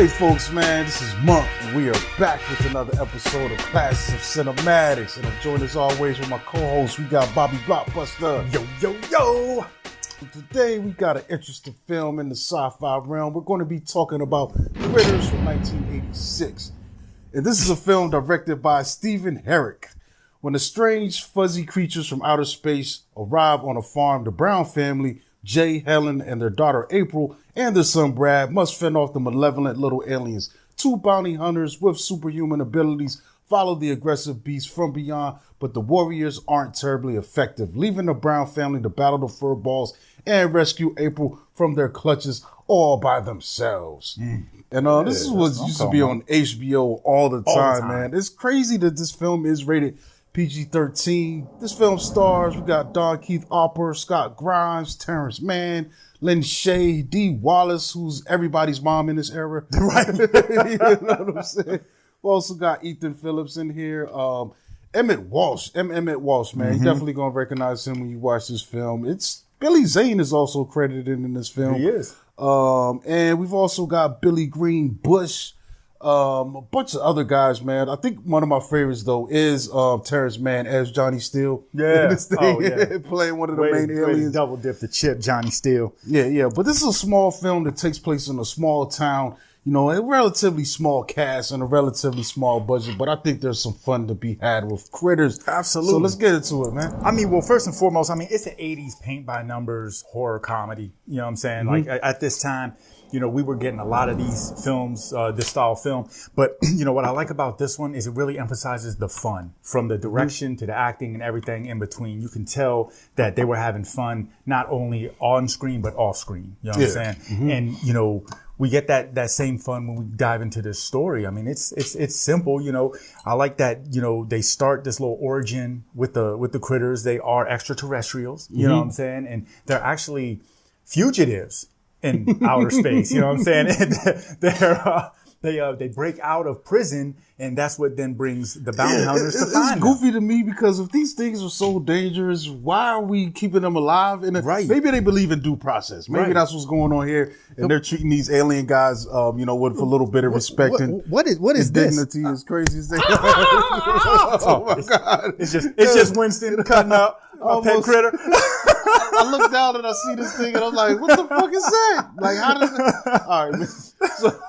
Hey folks, man, this is Monk, and we are back with another episode of Classes of Cinematics. And I'm joined as always with my co-host. We got Bobby Blockbuster. Yo, yo, yo! Today we got an interesting film in the sci-fi realm. We're going to be talking about Critters from 1986. And this is a film directed by Stephen Herrick. When the strange, fuzzy creatures from outer space arrive on a farm, the Brown family, Jay, Helen, and their daughter April, and their son Brad must fend off the malevolent little aliens. Two bounty hunters with superhuman abilities follow the aggressive beasts from beyond, but the warriors aren't terribly effective, leaving the Brown family to battle the furballs and rescue April from their clutches all by themselves. And this is what used to be on HBO all the time, man. It's crazy that this film is rated PG-13. This film stars, we got Don Keith Opper, Scott Grimes, Terrence Mann, Lynn Shay, Dee Wallace, who's everybody's mom in this era. Right. You know what I'm saying? We also got Ethan Phillips in here. Emmett Walsh, Emmett Walsh, man. You're definitely going to recognize him when you watch this film. It's Billy Zane is also credited in this film. He is. And we've also got Billy Green Bush, a bunch of other guys, man. I think one of my favorites though is Terrence Mann as Johnny Steele. Yeah, this thing, playing one of the main aliens. Double dip the chip, Johnny Steele. Yeah. But this is a small film that takes place in a small town. You know, a relatively small cast and a relatively small budget, but I think there's some fun to be had with Critters. Absolutely. So let's get into it, man. I mean, well, first and foremost, it's an 80s paint by numbers horror comedy. You know what I'm saying? Like at this time, you know, we were getting a lot of these films, this style film. But, you know, what I like about this one is it really emphasizes the fun from the direction to the acting and everything in between. You can tell that they were having fun, not only on screen, but off screen. You know what I'm saying? And, you know, we get that same fun when we dive into this story. I mean, it's simple, you know. I like that, you know, they start this little origin with the critters. They are extraterrestrials, you know what I'm saying? And they're actually fugitives in outer space, you know what I'm saying? And they break out of prison, and that's what then brings the bounty hunters to find them. It's goofy to me because if these things are so dangerous, why are we keeping them alive? And maybe they believe in due process. Maybe that's what's going on here, and they're treating these alien guys, you know, with a little bit of respect and what is dignity. As crazy as they are. Oh my God! It's just Winston cutting up a pet critter. I look down and I see this thing and I'm like, what the fuck is that? Like, how does it? All right, man. So,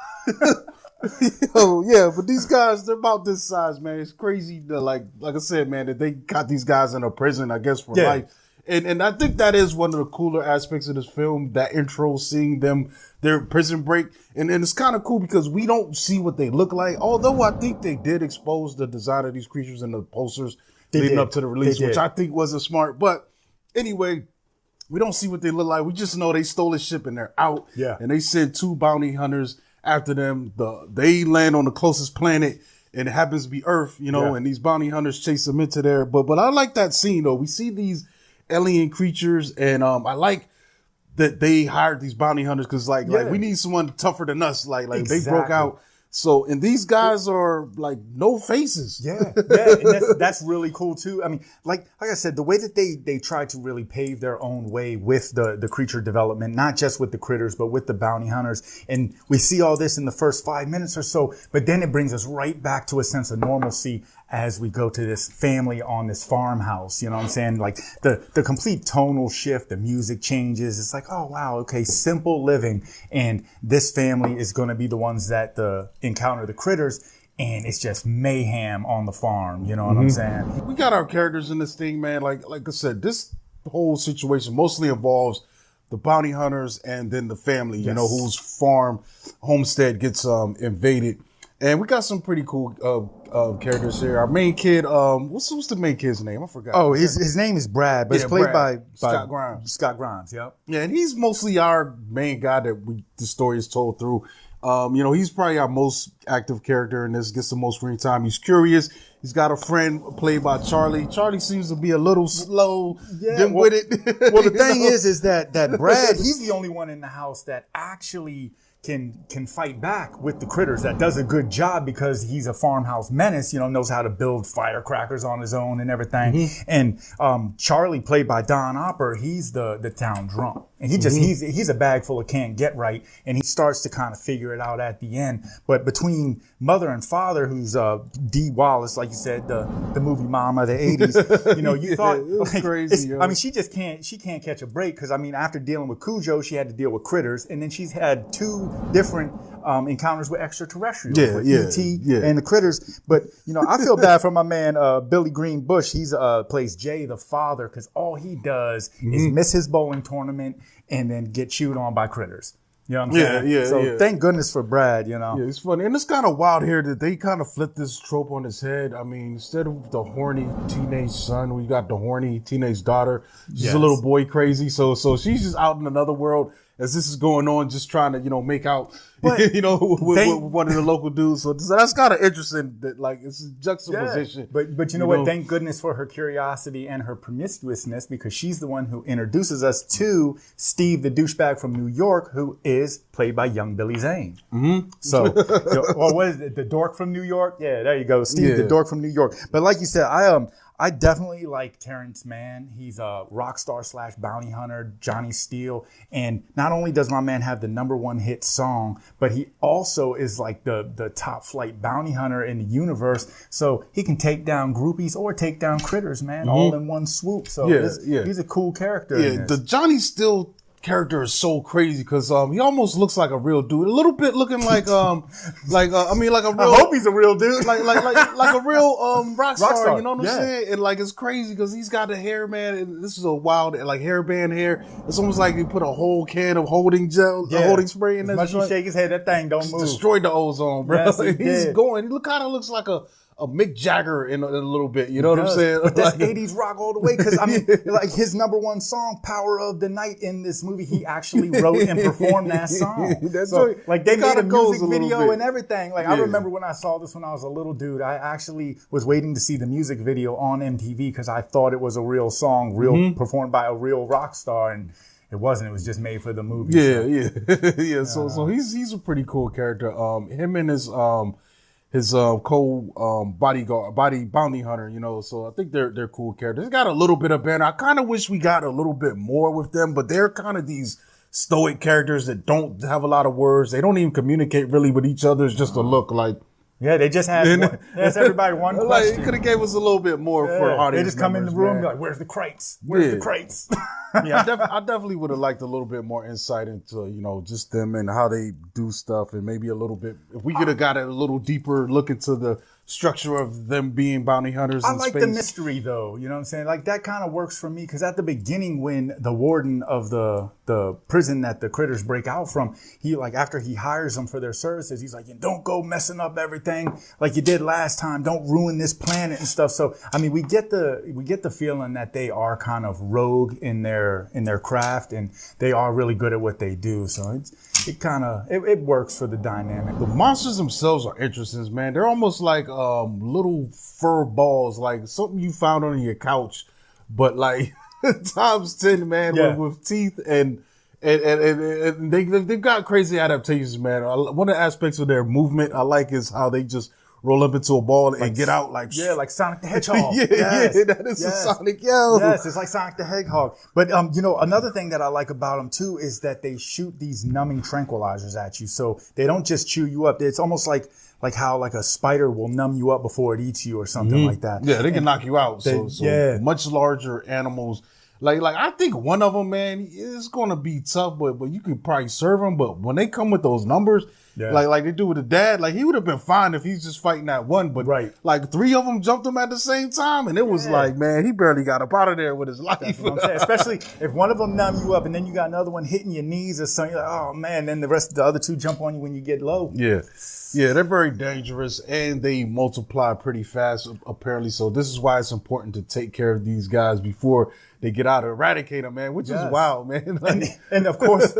but these guys, they're about this size, man. It's crazy that, like I said, man, that they got these guys in a prison, I guess, for life. And I think that is one of the cooler aspects of this film, that intro, seeing them, their prison break. And it's kind of cool because we don't see what they look like. Although I think they did expose the design of these creatures in the posters leading up to the release, which I think wasn't smart. But anyway, we don't see what they look like. We just know they stole a ship and they're out. Yeah. And they sent two bounty hunters after them. They land on the closest planet, and it happens to be Earth, you know, and these bounty hunters chase them into there. But I like that scene, though. We see these alien creatures, and I like that they hired these bounty hunters because, like we need someone tougher than us. Like they broke out. So, and these guys are like no faces. Yeah. And that's really cool too. I mean, like I said, the way that they try to really pave their own way with the creature development, not just with the critters, but with the bounty hunters. And we see all this in the first 5 minutes or so, but then it brings us right back to a sense of normalcy as we go to this family on this farmhouse. You know what I'm saying? Like the complete tonal shift, the music changes. It's like, oh wow, okay, simple living. And this family is going to be the ones that encounter the critters, and it's just mayhem on the farm. You know what I'm saying? We got our characters in this thing, man. Like I said, this whole situation mostly involves the bounty hunters and then the family, you know, whose homestead gets invaded. And we got some pretty cool characters here. Our main kid, what's the main kid's name? I forgot. Oh, his name is Brad, but it's played by Scott Grimes. Scott Grimes, yep. Yeah, and he's mostly our main guy that the story is told through. You know, he's probably our most active character in this, gets the most screen time. He's curious. He's got a friend played by Charlie. Charlie seems to be a little slow, with it. Well, the thing is that Brad, he's the only one in the house that actually can fight back with the critters. That does a good job because he's a farmhouse menace, knows how to build firecrackers on his own and everything. And Charlie, played by Don Opper, he's the town drunk. And he's a bag full of can't get right, and he starts to kind of figure it out at the end. But between mother and father, who's Dee Wallace, like you said, the movie mama of the 80s, you thought it was like, crazy. I mean, she can't catch a break because after dealing with Cujo, she had to deal with critters, and then she's had 2 different encounters with extraterrestrials, with E.T. and the critters. But I feel bad for my man Billy Green Bush. He's plays Jay the father, because all he does is miss his bowling tournament and then get chewed on by critters. You know what I'm saying? So thank goodness for Brad, Yeah, it's funny. And it's kind of wild here that they kind of flipped this trope on his head. I mean, instead of the horny teenage son, we got the horny teenage daughter. She's a little boy crazy. So she's just out in another world as this is going on, just trying to, make out, with one of the local dudes. So that's kind of interesting that, like, it's a juxtaposition. Yeah. But you know what? Thank goodness for her curiosity and her promiscuousness, because she's the one who introduces us to Steve, the douchebag from New York, who is played by young Billy Zane. So, what is it? The dork from New York? Yeah, there you go. Steve, the dork from New York. But like you said, I definitely like Terrence Mann. He's a rock star / bounty hunter, Johnny Steele. And not only does my man have the #1 hit song, but he also is like the top flight bounty hunter in the universe. So he can take down groupies or take down critters, man, all in one swoop. So he's a cool character. Yeah, the Johnny Steele character is so crazy because he almost looks like a real dude, a little bit looking like a real. I hope he's a real dude, like a real rock star. You know what I'm saying? And like it's crazy because he's got the hair, man. And this is a wild hairband hair. It's almost like he put a whole can of holding gel, holding spray in there. As much as you shake his head, that thing don't move. Destroyed the ozone, bro. Yes, he's going. He kind of looks like a Mick Jagger in a little bit, you know what I'm saying? But that's 80s rock all the way, because like his #1 song, "Power of the Night," in this movie, he actually wrote and performed that song. Like they made a music video and everything. Like I remember when I saw this when I was a little dude, I actually was waiting to see the music video on MTV because I thought it was a real song, performed by a real rock star, and it wasn't. It was just made for the movie. Yeah. So he's a pretty cool character. Him and his bounty hunter, so I think they're cool characters. They got a little bit of banter. I kind of wish we got a little bit more with them, but they're kind of these stoic characters that don't have a lot of words. They don't even communicate really with each other. It's just a look like. Yeah, they just asked everybody one question. Like, it could have gave us a little bit more for audience. They just come in the room and be like, "Where's the crates? Where's the crates?" I definitely would have liked a little bit more insight into, just them and how they do stuff, and maybe a little bit, if we could have got a little deeper look into the structure of them being bounty hunters in space. I like the mystery, though. You know what I'm saying? Like, that kind of works for me, because at the beginning, when the warden of the prison that the critters break out from, he, like, after he hires them for their services, he's like, "Don't go messing up everything like you did last time. Don't ruin this planet and stuff." So, I mean, we get the feeling that they are kind of rogue in their craft, and they are really good at what they do. So it works for the dynamic. The monsters themselves are interesting, man. They're almost like little fur balls, like something you found on your couch, but like times 10, man, with teeth and they've got crazy adaptations, man. One of the aspects of their movement I like is how they just roll up into a ball and get out like like Sonic the Hedgehog. That is a Sonic. Yes, it's like Sonic the Hedgehog. But another thing that I like about them too is that they shoot these numbing tranquilizers at you, so they don't just chew you up. It's almost like how like a spider will numb you up before it eats you or something like that. Yeah, they can knock you out. So much larger animals. Like I think one of them, man, is going to be tough, but you could probably serve them. But when they come with those numbers, like they do with the dad, like he would have been fine if he's just fighting that one. But like 3 of them jumped him at the same time, and it was like, man, he barely got up out of there with his life. That's what I'm saying. Especially if one of them numb you up, and then you got another one hitting your knees or something. You're like, oh man, then the rest of the other 2 jump on you when you get low. Yeah, they're very dangerous, and they multiply pretty fast, apparently. So this is why it's important to take care of these guys before they get out and eradicate them, man, which is wild, man. And of course,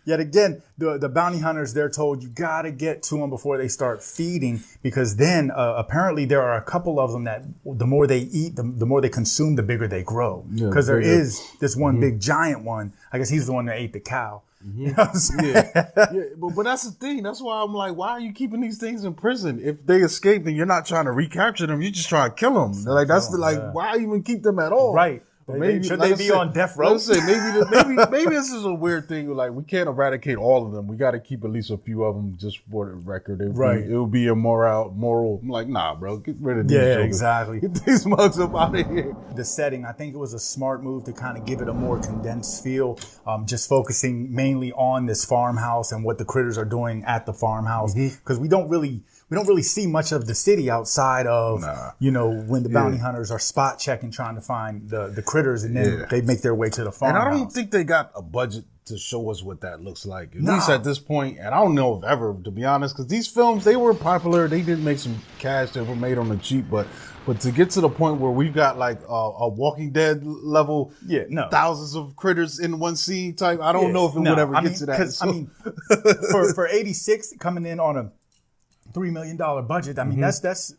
yet again, the bounty hunters, they're told you got to get to them before they start feeding, because then apparently there are a couple of them that the more they eat, the more they consume, the bigger they grow. Because there is this one big giant one. I guess he's the one that ate the cow. You know what I'm saying? Yeah. But that's the thing. That's why I'm like, why are you keeping these things in prison? If they escape, then you're not trying to recapture them. You're just trying to kill them. Like why even keep them at all? Right. Maybe should they be on death row? Let's say maybe this is a weird thing. Like, we can't eradicate all of them. We got to keep at least a few of them just for the record. It would be a moral. I'm like, nah, bro, get rid of these. Yeah, jokers. Exactly. Get these mugs up out of here. The setting, I think it was a smart move to kind of give it a more condensed feel. Just focusing mainly on this farmhouse and what the critters are doing at the farmhouse, because we don't really see much of the city outside of, when the bounty hunters are spot checking, trying to find the critters, and then they make their way to the farmhouse. And I don't think they got a budget to show us what that looks like, at least at this point. And I don't know if ever, to be honest, because these films, they were popular. They did make some cash. They were made on the cheap, but to get to the point where we've got like a Walking Dead level, thousands of critters in one scene type, I don't know if it would ever get to that. For 86 coming in on a $3 million budget, I mean, that's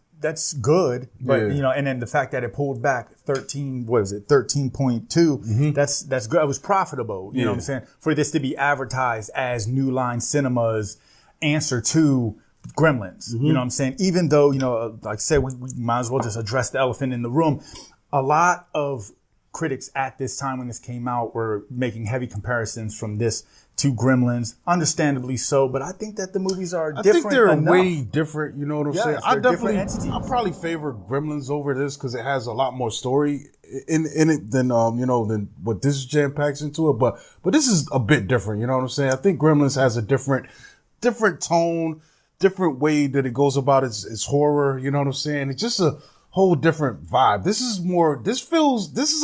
good, but and then the fact that it pulled back 13.2, that's good. It was profitable, you know what I'm saying? For this to be advertised as New Line Cinema's answer to Gremlins, you know what I'm saying? Even though, like I said, we might as well just address the elephant in the room. A lot of critics at this time when this came out were making heavy comparisons from this to Gremlins, understandably so, but I think that the movies are different. I think they're enough. way different, you know what I'm saying? I'll probably favor Gremlins over this because it has a lot more story in it than than what this jam packs into it. But this is a bit different, you know what I'm saying? I think Gremlins has a different tone, different way that it goes about its horror, you know what I'm saying? It's just a whole different vibe. This is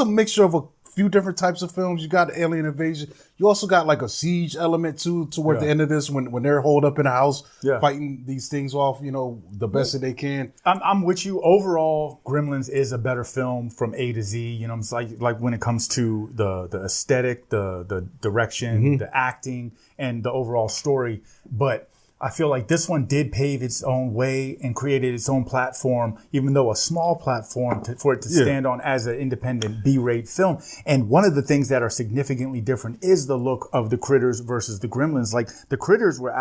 a mixture of a few different types of films. You got alien invasion. You also got like a siege element toward the end of this when they're holed up in a house fighting these things off, the best that they can. I'm with you. Overall, Gremlins is a better film from A to Z. It's like when it comes to the aesthetic, the direction, the acting, and the overall story. But I feel like this one did pave its own way and created its own platform, even though a small platform for it to stand on as an independent B-rate film. And one of the things that are significantly different is the look of the critters versus the Gremlins. Like, the critters were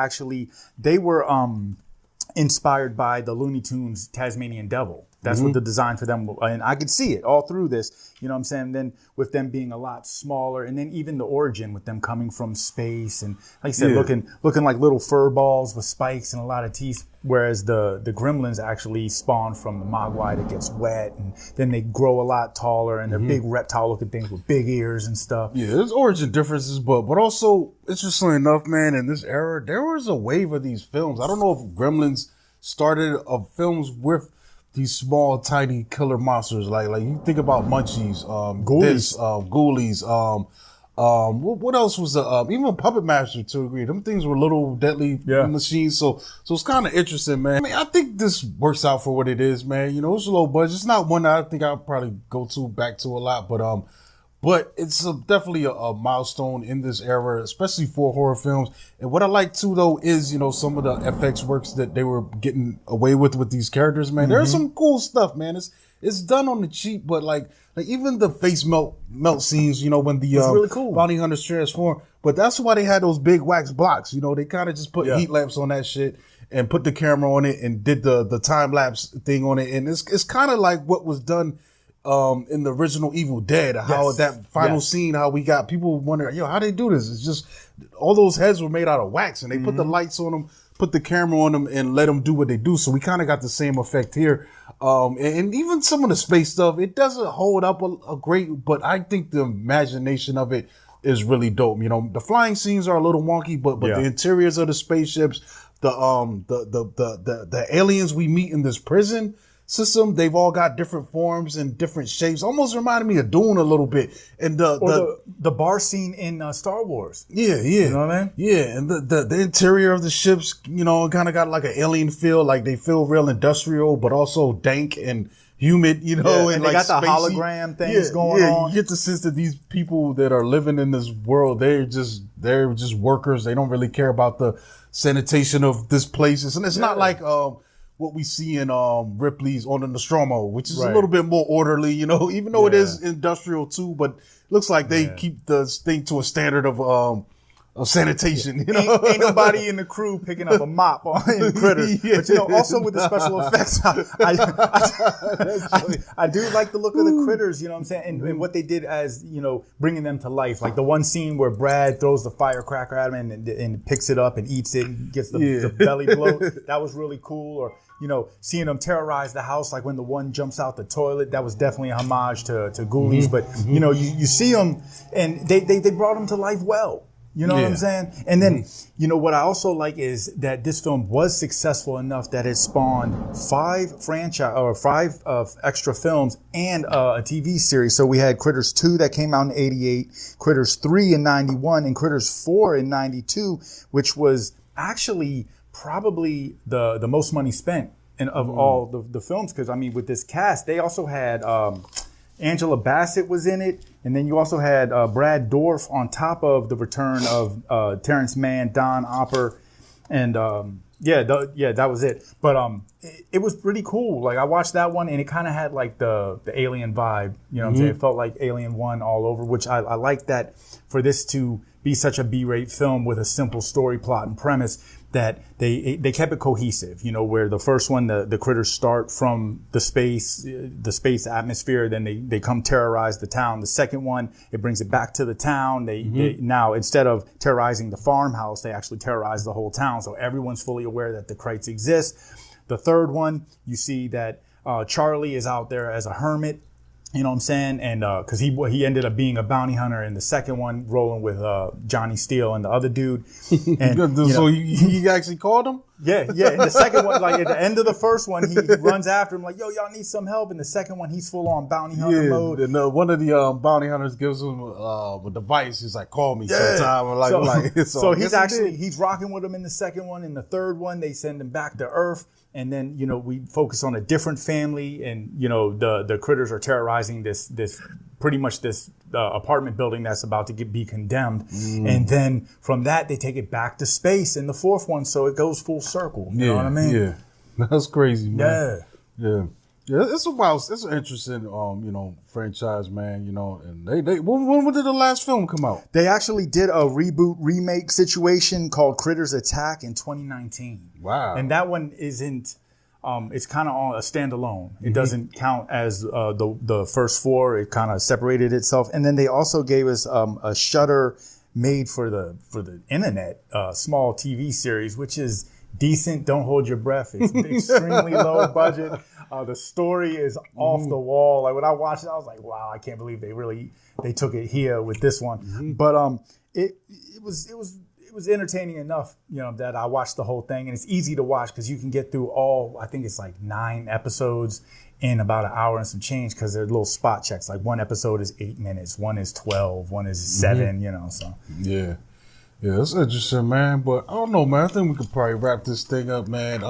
inspired by the Looney Tunes Tasmanian Devil. That's what the design for them, and I could see it all through this, you know what I'm saying? Then with them being a lot smaller, and then even the origin with them coming from space, and like I said, looking like little fur balls with spikes and a lot of teeth, whereas the Gremlins actually spawn from the Mogwai that gets wet, and then they grow a lot taller, and they're big reptile-looking things with big ears and stuff. Yeah, there's origin differences, but also, interestingly enough, man, in this era, there was a wave of these films. I don't know if Gremlins started of films with these small, tiny killer monsters. Like you think about Munchies, Ghoulies. What else was even Puppet Master to agree? Them things were little deadly machines. So it's kind of interesting, man. I mean, I think this works out for what it is, man. It's a low budget. It's not one that I think I'll probably go back to a lot, but it's definitely a milestone in this era, especially for horror films. And what I like too, though, is, some of the FX works that they were getting away with these characters, man. There's some cool stuff, man. It's done on the cheap, but like even the face melt scenes, when the really cool. bounty hunters transform. But that's why they had those big wax blocks. They kind of just put heat lamps on that shit and put the camera on it and did the time lapse thing on it. And it's kind of like what was done in the original Evil Dead, how that final scene, how we got people wondering, how they do this? It's just all those heads were made out of wax, and they put the lights on them, put the camera on them, and let them do what they do. So we kind of got the same effect here. And even some of the space stuff, it doesn't hold up a great, but I think the imagination of it is really dope. The flying scenes are a little wonky, but the interiors of the spaceships, the aliens we meet in this prison system, they've all got different forms and different shapes. Almost reminded me of Dune a little bit. And the bar scene in Star Wars. Yeah. You know what I mean? Yeah, and the interior of the ships, kind of got like an alien feel. Like they feel real industrial, but also dank and humid, you know, and like they got the spacey hologram things going on. You get the sense that these people that are living in this world, they're just workers. They don't really care about the sanitation of this place. And it's not like what we see in Ripley's on the Nostromo, which is a little bit more orderly, you know, even though it is industrial too, but it looks like they keep the thing to a standard of sanitation. You know? Ain't nobody in the crew picking up a mop in Critters. But, you know, also with the special effects, I do like the look of the critters, you know what I'm saying? And what they did as, you know, bringing them to life. Like the one scene where Brad throws the firecracker at him and picks it up and eats it and gets the belly bloat. That was really cool. Or, you know, seeing them terrorize the house, like when the one jumps out the toilet, that was definitely a homage to Ghoulies. But, you know, you see them and they brought them to life well. You know what I'm saying? And then, you know, what I also like is that this film was successful enough that it spawned 5 extra films and a TV series. So we had Critters 2 that came out in 88, Critters 3 in 91, and Critters 4 in 92, which was actually probably the most money spent of all the films. Because, I mean, with this cast, they also had Angela Bassett was in it. And then you also had Brad Dourif on top of the return of Terrence Mann, Don Opper, and that was it. But it was pretty cool. Like I watched that one, and it kind of had like the Alien vibe. You know what I'm saying? It felt like Alien 1 all over, which I like that for this to be such a B-rate film with a simple story, plot, and premise, that they kept it cohesive, you know, where the first one, the critters start from the space atmosphere, then they come terrorize the town. The second one, it brings it back to the town. They now, instead of terrorizing the farmhouse, they actually terrorize the whole town. So everyone's fully aware that the Krites exist. The third one, you see that Charlie is out there as a hermit. You know what I'm saying? And because he ended up being a bounty hunter in the second one, rolling with Johnny Steele and the other dude. And so he actually called him? Yeah. In the second one, like at the end of the first one, he runs after him like, yo, y'all need some help. In the second one, he's full on bounty hunter mode. And one of the bounty hunters gives him a device. He's like, call me sometime. So he's rocking with him in the second one. In the third one, they send him back to Earth. And then, you know, we focus on a different family, and, you know, the critters are terrorizing this apartment building that's about to be condemned. And then from that, they take it back to space in the fourth one. So it goes full circle. You know what I mean? Yeah. That's crazy, man. Yeah. It's an interesting, you know, franchise, man, you know, and they when did the last film come out? They actually did a remake situation called Critters Attack in 2019. Wow. And that one isn't, it's kind of on a standalone. It doesn't count as the first 4. It kind of separated itself. And then they also gave us a Shudder made for the internet, small TV series, which is decent. Don't hold your breath. It's extremely low budget. The story is off the wall. Like when I watched it, I was like, wow, I can't believe they took it here with this one. But it was entertaining enough, you know, that I watched the whole thing, and it's easy to watch because you can get through all, I think it's like 9 episodes in about an hour and some change, because they're little spot checks. Like one episode is 8 minutes, one is 12, one is 7, you know, so. Yeah, it's interesting, man. But I don't know, man. I think we could probably wrap this thing up, man.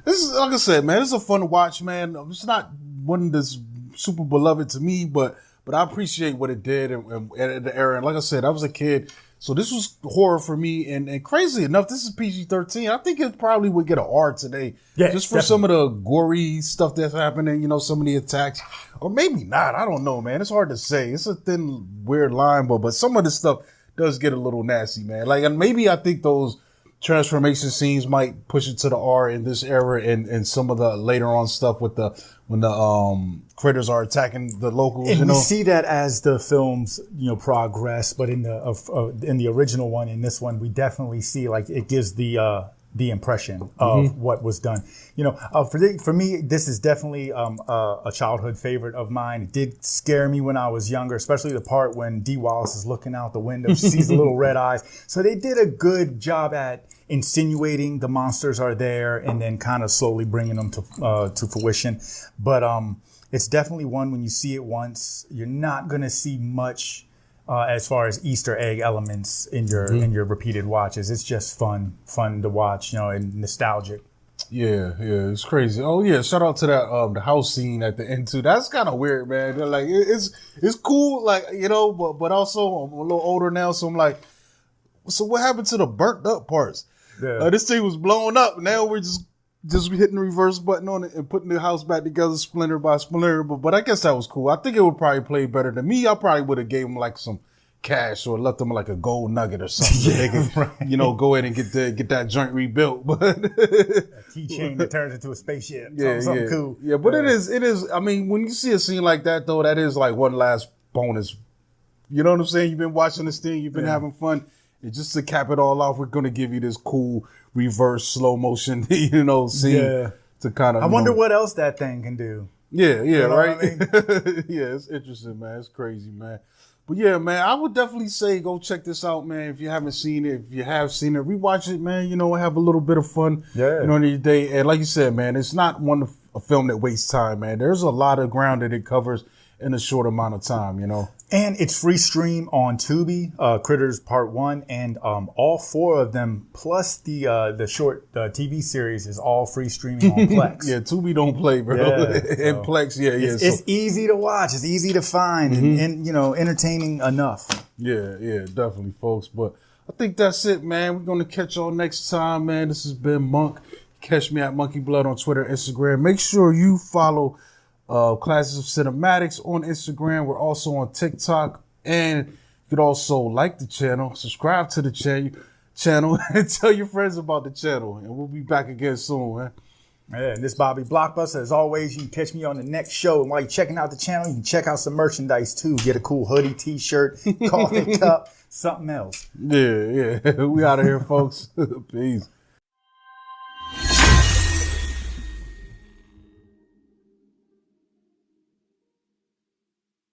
This is, like I said, man, this is a fun watch, man. It's not one that's super beloved to me, but I appreciate what it did and the era. And like I said, I was a kid, so this was horror for me. And crazy enough, this is PG-13. I think it probably would get an R today, just for some of the gory stuff that's happening. You know, some of the attacks, or maybe not. I don't know, man. It's hard to say. It's a thin, weird line, but some of this stuff does get a little nasty, man. Like, and maybe I think those transformation scenes might push it to the R in this era, and some of the later on stuff with when the critters are attacking the locals. And you know, we see that as the films, you know, progress. But in the original one, in this one, we definitely see, like, it gives the impression of what was done. You know, for me, this is definitely a childhood favorite of mine. It did scare me when I was younger, especially the part when Dee Wallace is looking out the window. She sees the little red eyes. So they did a good job at insinuating the monsters are there and then kind of slowly bringing them to fruition. But it's definitely one, when you see it once, you're not going to see much as far as Easter egg elements in your repeated watches. It's just fun to watch, you know, and nostalgic. Yeah, it's crazy. Oh yeah, shout out to that the house scene at the end too. That's kind of weird, man. They're like it's cool, like but also I'm a little older now, so I'm like, so what happened to the burnt up parts? Yeah. This thing was blown up. Now we're just hitting the reverse button on it and putting the house back together, splinter by splinter. But I guess that was cool. I think it would probably play better than me. I probably would have gave him like some cash or left them like a gold nugget or something. So they could, Right. go ahead and get that joint rebuilt. But A keychain that turns into a spaceship. Something cool. Yeah, but it is. I mean, when you see a scene like that, though, that is like one last bonus. You know what I'm saying? You've been watching this thing, you've been having fun. And just to cap it all off, we're going to give you this cool reverse slow motion, scene to kind of. I wonder what else that thing can do. Yeah, know right. what I mean? Yeah, it's interesting, man. It's crazy, man. But yeah, man, I would definitely say go check this out, man. If you haven't seen it, if you have seen it, rewatch it, man. Have a little bit of fun. Yeah. In your day. And like you said, man, it's not a film that wastes time, man. There's a lot of ground that it covers in a short amount of time, And it's free stream on Tubi, Critters Part 1, and all 4 of them, plus the short TV series, is all free streaming on Plex. Yeah, Tubi don't play, bro. And Plex, It's easy to watch. It's easy to find and entertaining enough. Yeah, definitely, folks. But I think that's it, man. We're going to catch y'all next time, man. This has been Monk. Catch me at Monkey Blood on Twitter, Instagram. Make sure you follow Classes of Cinematics on Instagram. We're also on TikTok, and you could also like the channel, subscribe to the channel, and tell your friends about the channel. And we'll be back again soon, man. Yeah, and this Bobby Blockbuster. As always, you can catch me on the next show. And while you're checking out the channel, you can check out some merchandise too. Get a cool hoodie, t-shirt, coffee cup, something else. Yeah. We out of here, folks. Peace.